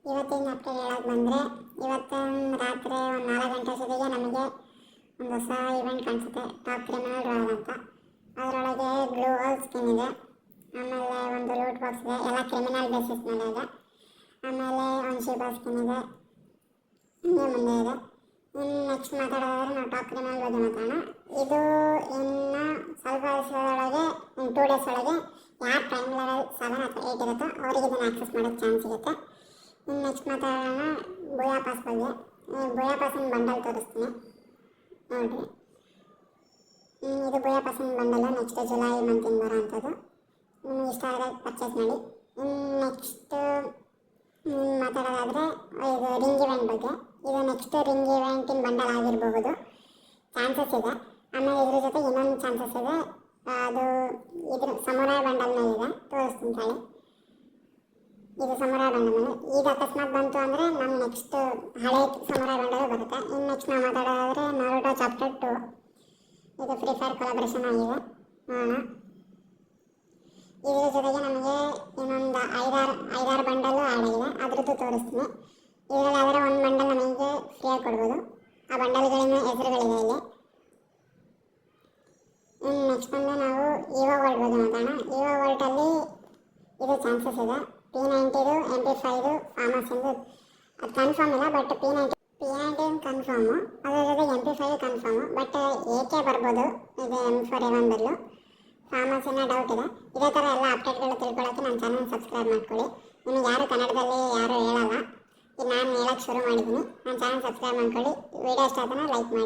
ಇವತ್ತಿನ ಅಪ್ಡೇಟ್ ಹೇಳಕ್ಕೆ ಬಂದರೆ ಇವತ್ತು ರಾತ್ರಿ ಒಂದು 4 ಗಂಟೆ ಅಷ್ಟೊತ್ತಿಗೆ ನಮಗೆ ಒಂದು ಹೊಸ ಇವೆಂಟ್ ಕಾಣಿಸುತ್ತೆ, ಟಾಪ್ ಕ್ರಿಮಿನಲ್ ರಾಯಲ್ ಅಂತ. ಅದರೊಳಗೆ ಗ್ಲೂ ವಾಲ್ ಸ್ಕಿನ್ ಇದೆ, ಆಮೇಲೆ ಒಂದು ಲೂಟ್ ಬಾಕ್ಸ್ ಇದೆ, ಎಲ್ಲ ಕ್ರಿಮಿನಲ್ ಬೇಸಿಸ್ ಮೇಲೆ ಇದೆ. ಆಮೇಲೆ ಒಂದು ಶಿಬಾ ಸ್ಕಿನ್ ಇದೆ, ಇನ್ನೇ ಮುಂದೆ ಇದೆ. ಇನ್ನು ನೆಕ್ಸ್ಟ್ ಮಾತಾಡೋದಾದ್ರೆ ನಾವು ಟಾಪ್ ಕ್ರಿಮಿನಲ್ ಬಗ್ಗೆ ಮಾತಾಡೋಣ. ಇದು ಇನ್ನು ಸ್ವಲ್ಪ ದಿವಸದೊಳಗೆ 2 ಡೇಸ್ ಒಳಗೆ ಯಾರು ಪ್ರೈಮ್ ಲೆವೆಲ್ 7 ಅಥವಾ 8 ಇರುತ್ತೋ ಅವರಿಗೆ ಇದನ್ನು ಆಕ್ಸೆಸ್ ಮಾಡೋಕ್ಕೆ ಚಾನ್ಸ್ ಸಿಗುತ್ತೆ. ಇನ್ನು ನೆಕ್ಸ್ಟ್ ಮಾತಾಡೋಣ ಬೋಯಾ ಪಾಸ್ ಬಗ್ಗೆ. ಬೋಯಾ ಪಾಸಿನ ಬಂಡಲ್ ತೋರಿಸ್ತೀನಿ ನೋಡಿರಿ. ಇದು ಬೋಯಾ ಪಾಸಿನ ಬಂಡಲು ನೆಕ್ಸ್ಟ್ ಜುಲೈ ಮಂತಿಂದ ಬರೋ ಅಂಥದ್ದು. ನಿಮಗೆ ಇಷ್ಟ ಆದರೆ ಪರ್ಚೇಸ್ ಮಾಡಿ. ನೆಕ್ಸ್ಟ್ ಮಾತಾಡೋದಾದರೆ ಇದು ರಿಂಗ್ ಇವೆಂಟ್ ಬಗ್ಗೆ. ಇದು ನೆಕ್ಸ್ಟ್ ರಿಂಗ್ ಇವೆಂಟಿನ ಬಂಡಲ್ ಆಗಿರಬಹುದು, ಚಾನ್ಸಸ್ ಇದೆ. ಆಮೇಲೆ ಇದ್ರ ಜೊತೆ ಇನ್ನೊಂದು ಚಾನ್ಸಸ್ ಇದೆ, ಅದು ಇದ್ರ ಸಮುರಾಯ್ ಬಂಡಲ್ ಮೇಲೆ ಇದೆ, ತೋರಿಸ್ತೀನಿ ತಾಳಿ. ಇದು ಸಮುರಾಯ್ ಬಂಡಲ್ ಮೇಲೆ ಈಗ ಅಕಸ್ಮಾತ್ ಬಂತು ಅಂದರೆ ನಮ್ಮ ನೆಕ್ಸ್ಟ್ ಹಳೆ ಸಮುರಾಯ್ ಬಂಡಲ್ ಬರುತ್ತೆ. ಇನ್ನು ನೆಕ್ಸ್ಟ್ ನಾವು ಮಾತಾಡೋದಾದರೆ ನಾರುಟೋ ಚಾಪ್ಟರ್ 2. ಇದು ಫ್ರೀ ಫೈರ್ ಕೊಲಾಬ್ರೇಷನ್ ಆಗಿದೆ, ನೋಡೋಣ. ಇದ್ರ ಜೊತೆಗೆ ನಮಗೆ ಇನ್ನೊಂದು ಐದಾರು ಬಂಡಲ್ಲು ಆ್ಯಡ್ ಆಗಿದೆ, ಅದ್ರದ್ದು ತೋರಿಸ್ತೀನಿ. ಇದರಲ್ಲಿ ಅದರ ಒಂದು ಬಂಡಲ್ ನಮಗೆ ಫ್ರೀಯಾಗಿ ಕೊಡ್ಬೋದು. ಆ ಬಂಡಲ್ಗಳಿನ ಹೆಸರುಗಳಿದೆ ಇಲ್ಲಿ. ಇನ್ನು ನೆಕ್ಸ್ಟ್ ಬಂದು ನಾವು ಈವೋ ವರ್ಲ್ಡ್ ಬಗ್ಗೆ ಮಾತಾಡೋಣ. ಈವೋ ವರ್ಲ್ಡಲ್ಲಿ ಇದು ಚಾನ್ಸಸ್ ಇದೆ, P90, MP5, ಫಾರ್ಮಸಿಂದು ಅದು ಕನ್ಫರ್ಮ್ ಇಲ್ಲ, ಬಟ್ P90 ಕನ್ಫರ್ಮು, ಅದರ ಜೊತೆ MP5 ಕನ್ಫರ್ಮು, ಬಟ್ AK ಬರ್ಬೋದು ಇದು M4A1 ಬದಲು. ಫಾರ್ಮಸಿನ ಡೌಟ್ ಇದೆ. ಇದೇ ಥರ ಎಲ್ಲ ಅಪ್ಡೇಟ್ಗಳು ತಿಳ್ಕೊಳ್ಳೋಕ್ಕೆ ನನ್ನ ಚಾನಲ್ ಸಬ್ಸ್ಕ್ರೈಬ್ ಮಾಡ್ಕೊಳ್ಳಿ. ನಿಮಗೆ ಯಾರು ಕನ್ನಡದಲ್ಲಿ ಯಾರು ಹೇಳಲ್ಲ, ಈಗ ನಾನು ಹೇಳೋಕ್ಕೆ ಶುರು ಮಾಡಿದ್ದೀನಿ. ನನ್ನ ಚಾನಲ್ ಸಬ್ಸ್ಕ್ರೈಬ್ ಮಾಡ್ಕೊಳ್ಳಿ. ವಿಡಿಯೋ ಇಷ್ಟ ಆದ್ರೆ ಲೈಕ್ ಮಾಡಿ.